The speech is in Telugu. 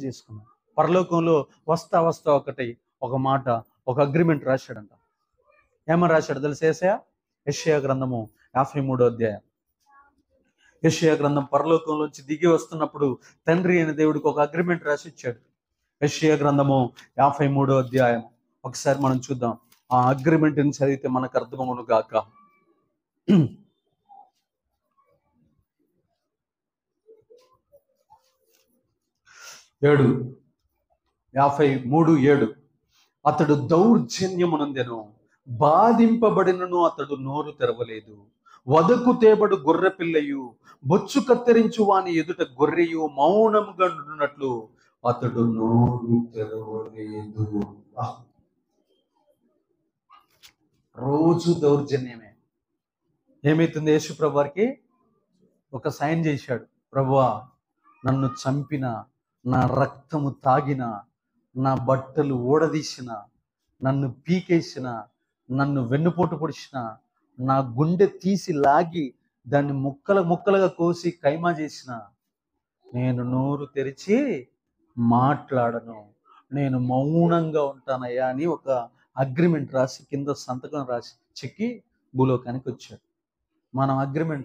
చేసుకున్నాడు. పరలోకంలో వస్తా వస్తా ఒక మాట, ఒక అగ్రిమెంట్ రాశాడంట. ఏమని రాశాడు తెలుసా యేసయ్య? యెషయా గ్రంథము 53వ అధ్యాయం. యెషయా గ్రంథం పరలోకంలోంచి దిగి వస్తున్నప్పుడు తండ్రి అయిన దేవుడికి ఒక అగ్రిమెంట్ రాసి ఇచ్చాడు. యెషయా గ్రంథము 53వ అధ్యాయం ఒకసారి మనం చూద్దాం. ఆ అగ్రిమెంట్ని చదివితే మనకు అర్థమవును గాక. 53:7 అతడు దౌర్జన్యమునందెను, బాధింపబడినను అతడు నోరు తెరవలేదు. వదకు తేబడు గొర్రె పిల్లయు, బొచ్చు కత్తిరించు వాని ఎదుట గొర్రెయు మౌనముగా నుండునట్లు అతడు నోరు తెరవలేదు. రోజు దౌర్జన్యమే. ఏమైతుంది? యేసు ప్రభు వారికి ఒక సైన్ చేశాడు. ప్రభువా, నన్ను చంపిన, నా రక్తము తాగిన, నా బట్టలు ఊడదీసిన, నన్ను పీకేసిన, నన్ను వెన్నుపోటు పొడిచిన, నా గుండె తీసి లాగి దాన్ని ముక్కలుగా కోసి కైమా చేసిన, నేను నోరు తెరిచి మాట్లాడను, నేను మౌనంగా ఉంటానయ్యా అని ఒక అగ్రిమెంట్ రాసి కింద సంతకం రాసి చెక్కి భూలోకానికి వచ్చాడు. మనం అగ్రిమెంట్